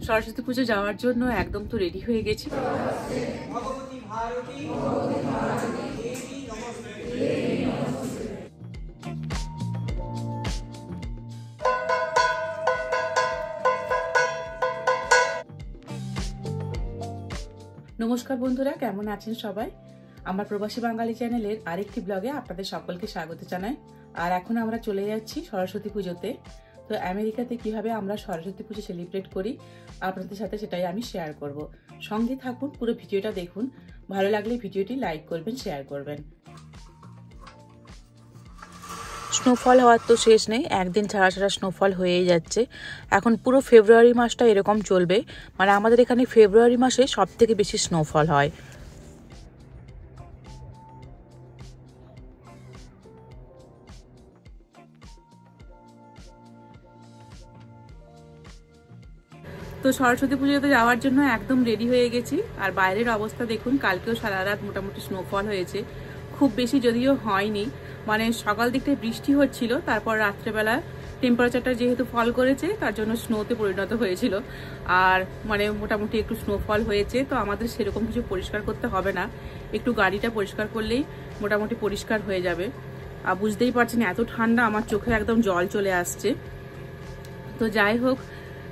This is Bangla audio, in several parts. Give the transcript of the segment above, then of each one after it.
সরস্বতী পুজো যাওয়ার জন্য একদম তো রেডি হয়ে গেছি। নমস্কার বন্ধুরা, কেমন আছেন সবাই? আমার প্রবাসী বাঙালি চ্যানেলের আরেকটি ব্লগে আপনাদের সকলকে স্বাগত জানাই। আর এখন আমরা চলে যাচ্ছি সরস্বতী পুজোতে। তো আমেরিকাতে কিভাবে আমরা সরস্বতী পুজো সেলিব্রেট করি আপনাদের সাথে সেটাই আমি শেয়ার করব। সঙ্গে থাকুন, পুরো ভিডিওটা দেখুন। ভালো লাগলে ভিডিওটি লাইক করবেন, শেয়ার করবেন। স্নোফল হওয়ার তো শেষ নেই, একদিন ছাড়া ছাড়া স্নোফল হয়েই যাচ্ছে। এখন পুরো ফেব্রুয়ারি মাসটা এরকম চলবে, মানে আমাদের এখানে ফেব্রুয়ারি মাসে সব থেকে বেশি স্নোফল হয়। তো সরস্বতী পুজোতে যাওয়ার জন্য একদম রেডি হয়ে গেছি। আর বাইরের অবস্থা দেখুন, কালকেও সারা রাত মোটামুটি স্নোফল হয়েছে, খুব বেশি যদিও হয়নি। মানে সকাল দিকটায় বৃষ্টি হচ্ছিল, তারপর রাত্রেবেলা টেম্পারেচারটা যেহেতু ফল করেছে তার জন্য স্নোতে পরিণত হয়েছিল। আর মানে মোটামুটি একটু স্নোফল হয়েছে, তো আমাদের সেরকম কিছু পরিষ্কার করতে হবে না, একটু গাড়িটা পরিষ্কার করলেই মোটামুটি পরিষ্কার হয়ে যাবে। আর বুঝতেই পারছেন এত ঠান্ডা, আমার চোখে একদম জল চলে আসছে। তো যাই হোক,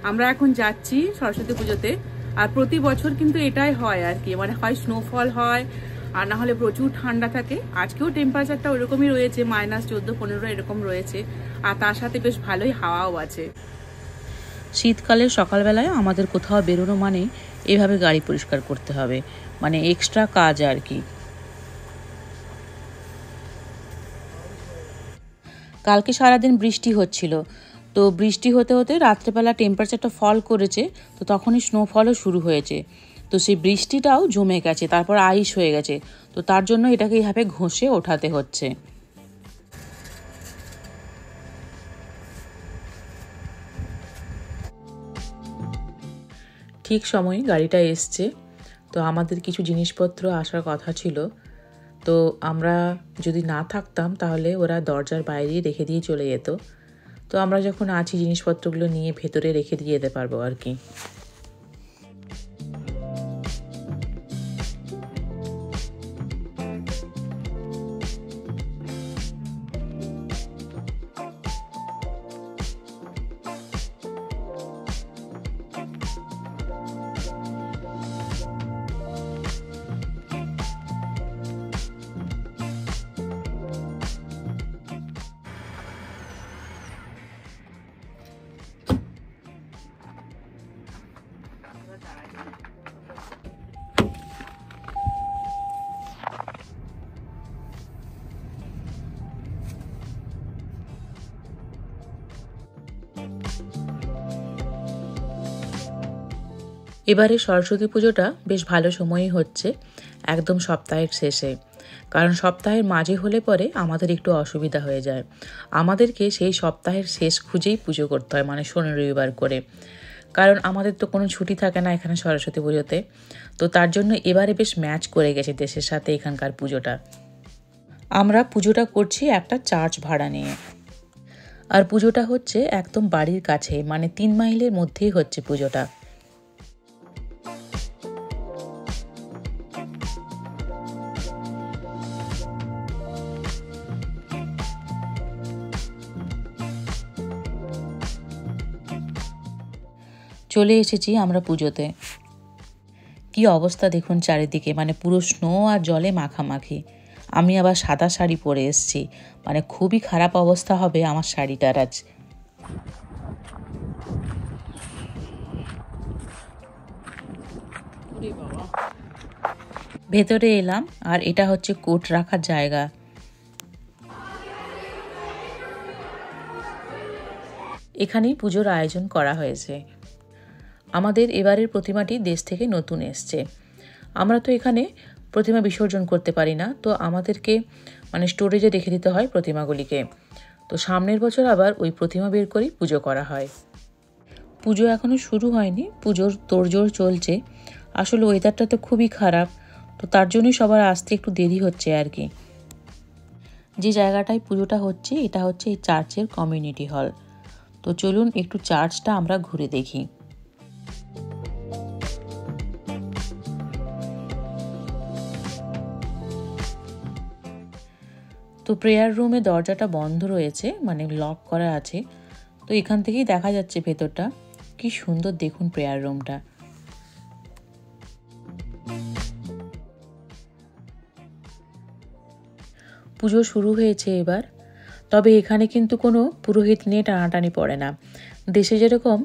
আমরা এখন যাচ্ছি সরস্বতী পুজোতে। আর প্রতি বছর কিন্তু এটাই হয় আর কি, মানে হয় স্নোফল হয় আর না হলে প্রচুর ঠান্ডা থাকে। আজকেও টেম্পারেচারটা ওইরকমই রয়েছে, -14-15 এরকম রয়েছে। আর তার সাথে বেশ ভালোই হাওয়াও আছে। শীতকালের সকালবেলায় আমাদের কোথাও বেরোনো মানে এভাবে গাড়ি পরিষ্কার করতে হবে, মানে এক্সট্রা কাজ আর কি। কালকে সারাদিন বৃষ্টি হচ্ছিল, তো বৃষ্টি হতে হতে রাত্রেবেলা টেম্পারেচারটা ফল করেছে, তো তখনই স্নোফলও শুরু হয়েছে। তো সেই বৃষ্টিটাও জমে গেছে, তারপর আইস হয়ে গেছে, তো তার জন্য এটাকে এইভাবে ঘষে ওঠাতে হচ্ছে। ঠিক সময়ে গাড়িটা এসছে। তো আমাদের কিছু জিনিসপত্র আসার কথা ছিল, তো আমরা যদি না থাকতাম তাহলে ওরা দরজার বাইরেই রেখে দিয়ে চলে যেত। তো আমরা যখন আছি জিনিসপত্রগুলো নিয়ে ভেতরে রেখে দিয়ে যেতে পারবো আর কি। এবারে সরস্বতী পুজোটা বেশ ভালো সময়ই হচ্ছে, একদম সপ্তাহের শেষে। কারণ সপ্তাহের মাঝে হলে পরে আমাদের একটু অসুবিধা হয়ে যায়, আমাদেরকে সেই সপ্তাহের শেষ খুঁজেই পুজো করতে হয়, মানে শনি রবিবার করে। কারণ আমাদের তো কোনো ছুটি থাকে না এখানে সরস্বতী পুজোতে। তো তার জন্য এবারে বেশ ম্যাচ করে গেছে দেশের সাথে এখানকার পুজোটা। আমরা পুজোটা করছি একটা চার্চ ভাড়া নিয়ে। আর পুজোটা হচ্ছে একদম বাড়ির কাছে, মানে 3 মাইলের মধ্যেই হচ্ছে পুজোটা। চলে এসেছি আমরা পুজোতে। কি অবস্থা দেখুন চারিদিকে, মানে পুরো স্নো আর জলে মাখামাখি। আমি আবার সাদা শাড়ি পরে এসেছি, মানে খুবই খারাপ অবস্থা হবে আমার শাড়িটার আজ। ভেতরে এলাম, আর এটা হচ্ছে কোট রাখার জায়গা। এখানেই পুজোর আয়োজন করা হয়েছে। আমাদের এবারের প্রতিমাটি দেশ থেকে নতুন এসছে। আমরা তো এখানে প্রতিমা বিসর্জন করতে পারি না, তো আমাদেরকে মানে স্টোরেজে রেখে দিতে হয় প্রতিমাগুলিকে। তো সামনের বছর আবার ওই প্রতিমা বের করেই পুজো করা হয়। পুজো এখনও শুরু হয়নি, পুজোর তোড়জোড় চলছে। আসলে ওয়েদারটা তো খুবই খারাপ, তো তার জন্যই সবার আসতে একটু দেরি হচ্ছে আর কি। যে জায়গাটায় পুজোটা হচ্ছে এটা হচ্ছে এই চার্চের কমিউনিটি হল। তো চলুন একটু চার্চটা আমরা ঘুরে দেখি। তো প্রেয়ার রুমে দরজাটা বন্ধ রয়েছে, মানে লক করা আছে। তো এখান থেকেই দেখা যাচ্ছে ভেতরটা। কি সুন্দর দেখুন প্রেয়ার রুমটা। পুজো শুরু হয়েছে এবার। তবে এখানে কিন্তু কোনো পুরোহিত নিয়ে টানাটানি পড়ে না। দেশে যেরকম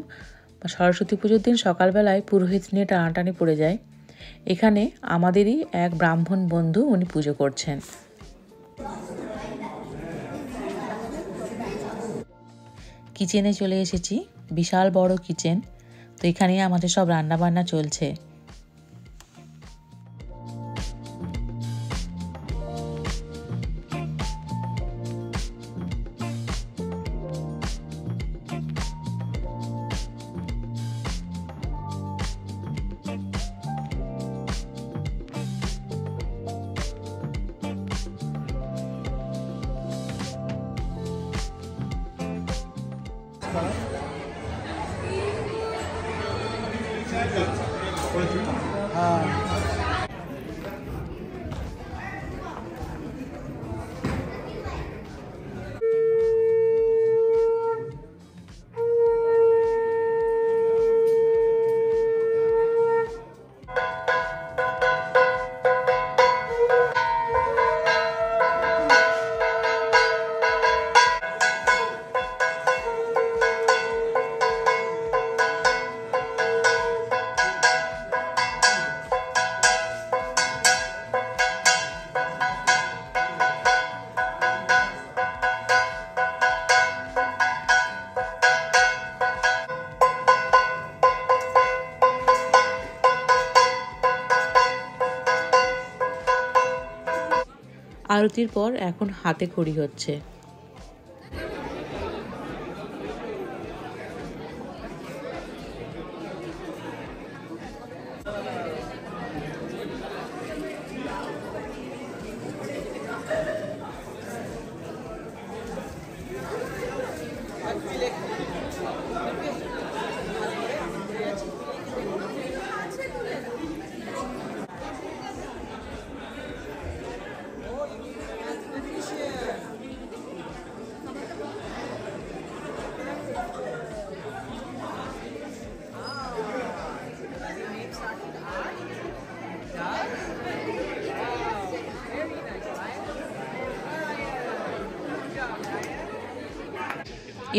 সরস্বতী পুজোর দিন সকালবেলায় পুরোহিত নিয়ে টানাটানি পড়ে যায়, এখানে আমাদেরই এক ব্রাহ্মণ বন্ধু উনি পুজো করছেন। কিচেনে চলে এসেছি, বিশাল বড় কিচেন। তো এখানেই আমাদের সব রান্না বান্না চলছে। আরতির পর এখন হাতে খড়ি হচ্ছে।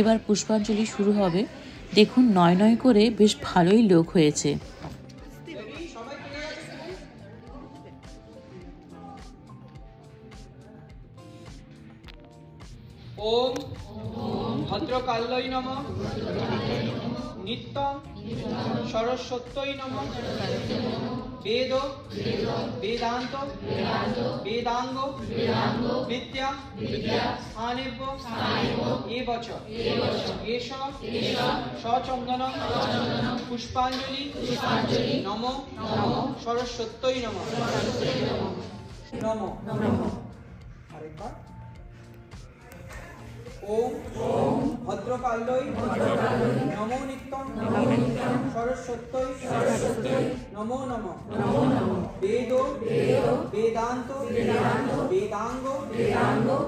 এবার পুষ্পাঞ্জলি শুরু হবে। দেখুন নয় নয় করে বেশ ভালোই লোক হয়েছে। ওম ভদ্রকাল্যই নমঃ, নিত্যং সরস্বত্যই নমঃ, বেদ বেদান্ত বেদাঙ্গ বিদ্যা স্থানেভ্য এবচ এষ সচন্দন পুষ্পাঞ্জলি নমঃ সরস্বত্যই নমঃ। নমঃ আরেকবার। ওম ভদ্রকাল্যই নমো নিত্যং সরস্বত্যই নমো নমঃ। বেদ বেদান্ত বেদাঙ্গ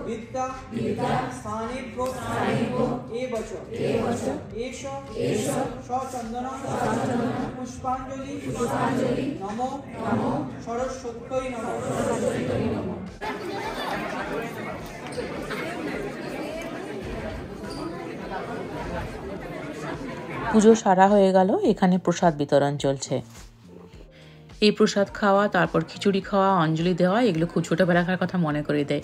বিদ্যা স্থানেভ্য এবচ এষ সচন্দন পুষ্পাঞ্জলি নমো সরস্বত্যই নমঃ। পুজো সারা হয়ে গেল, এখানে প্রসাদ বিতরণ চলছে। এই প্রসাদ খাওয়া, তারপর খিচুড়ি খাওয়া, অঞ্জলি দেওয়া, এগুলো খুব ছোটোবেলাকার কথা মনে করে দেয়।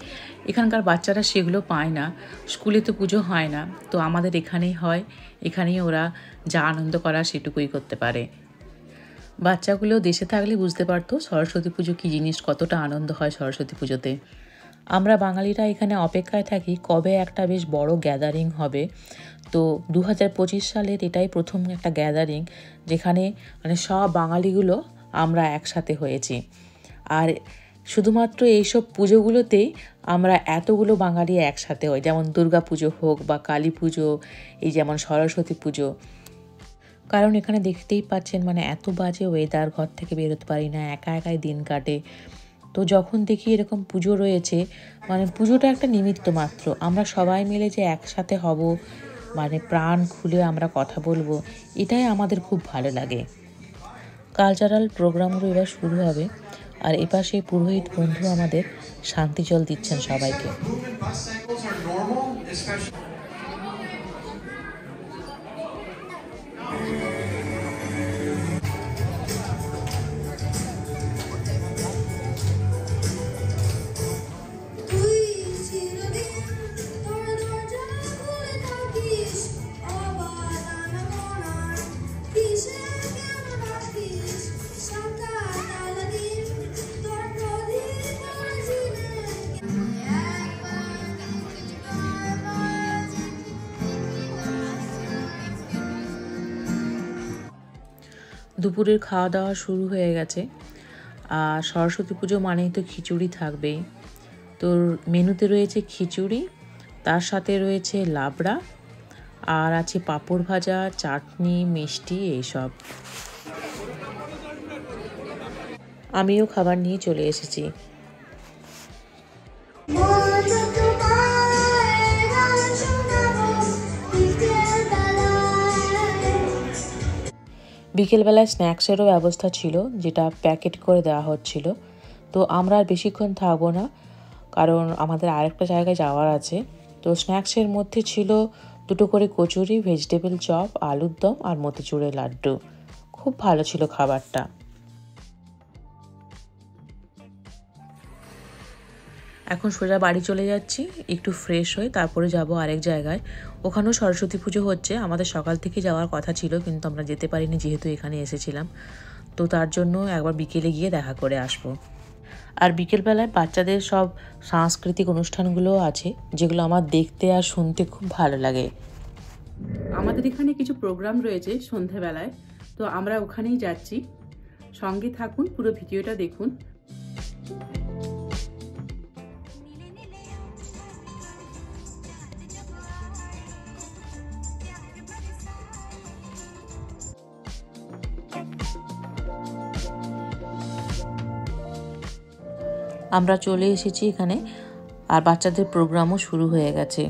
এখানকার বাচ্চারা সেগুলো পায় না, স্কুলে তো পুজো হয় না, তো আমাদের এখানেই হয়। এখানেই ওরা যা আনন্দ করা সেটুকুই করতে পারে। বাচ্চাগুলো দেশে থাকলে বুঝতে পারতো সরস্বতী পুজো কী জিনিস, কতটা আনন্দ হয় সরস্বতী পুজোতে। আমরা বাঙালিরা এখানে অপেক্ষায় থাকি কবে একটা বেশ বড় গ্যাদারিং হবে। তো 2025 সালের এটাই প্রথম একটা গ্যাদারিং, যেখানে মানে সব বাঙালিগুলো আমরা একসাথে হয়েছি। আর শুধুমাত্র এইসব পুজোগুলোতেই আমরা এতগুলো বাঙালি একসাথে হই, যেমন দুর্গা পুজো হোক বা কালী পুজো, এই যেমন সরস্বতী পুজো। কারণ এখানে দেখতেই পাচ্ছেন মানে এত বাজে ওয়েদার, ঘর থেকে বেরোতে পারি না, একা একাই দিন কাটে। তো যখন দেখি এরকম পুজো রয়েছে, মানে পুজোটা একটা নিমিত্ত মাত্র, আমরা সবাই মিলে যে একসাথে হব, মানে প্রাণ খুলে আমরা কথা বলবো, এটাই আমাদের খুব ভালো লাগে। কালচারাল প্রোগ্রামগুলো এবার শুরু হবে, আর এপাশে পুরোহিত বন্ধু আমাদের শান্তি জল দিচ্ছেন সবাইকে। দুপুরের খাওয়া দাওয়া শুরু হয়ে গেছে, আর সরস্বতী পুজো মানেই তো খিচুড়ি থাকবেই। তো মেনুতে রয়েছে খিচুড়ি, তার সাথে রয়েছে লাবড়া, আর আছে পাঁপড় ভাজা, চাটনি, মিষ্টি, এইসব। আমিও খাবার নিয়ে চলে এসেছি। বিকেলবেলায় স্ন্যাক্সেরও ব্যবস্থা ছিল, যেটা প্যাকেট করে দেওয়া হচ্ছিল। তো আমরা আর বেশিক্ষণ থাকবো না, কারণ আমাদের আরেকটা জায়গায় যাওয়ার আছে। তো স্ন্যাক্সের মধ্যে ছিল 2টো করে কচুরি, ভেজিটেবল চপ, আলুর দম আর মতিচুরের লাড্ডু। খুব ভালো ছিল খাবারটা। এখন সোজা বাড়ি চলে যাচ্ছি, একটু ফ্রেশ হয়ে তারপরে যাব আরেক জায়গায়। ওখানেও সরস্বতী পুজো হচ্ছে। আমাদের সকাল থেকে যাওয়ার কথা ছিল, কিন্তু আমরা যেতে পারিনি যেহেতু এখানে এসেছিলাম। তো তার জন্য একবার বিকেলে গিয়ে দেখা করে আসবো। আর বিকেলবেলায় বাচ্চাদের সব সাংস্কৃতিক অনুষ্ঠানগুলোও আছে, যেগুলো আমার দেখতে আর শুনতে খুব ভালো লাগে। আমাদের এখানে কিছু প্রোগ্রাম রয়েছে সন্ধ্যাবেলায়, তো আমরা ওখানেই যাচ্ছি। সঙ্গে থাকুন, পুরো ভিডিওটা দেখুন। আমরা চলে এসেছি এখানে, আর বাচ্চাদের প্রোগ্রামও শুরু হয়ে গেছে।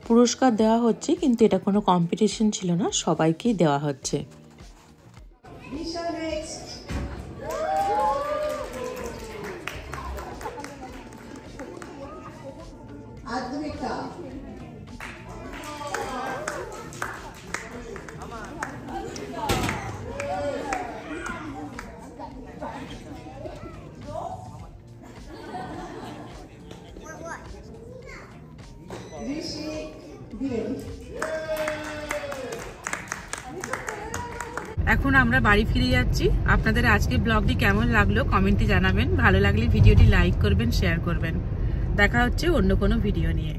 পুরস্কার দেওয়া হচ্ছে, কিন্তু এটা কোনো কম্পিটিশন ছিল না, সবাইকেই দেওয়া হচ্ছে। এখন আমরা বাড়ি ফিরে যাচ্ছি। আপনাদের আজকে ব্লগটি কেমন লাগলো কমেন্টে জানাবেন। ভালো লাগলে ভিডিওটি লাইক করবেন, শেয়ার করবেন। দেখা হচ্ছে অন্য কোনো ভিডিও নিয়ে।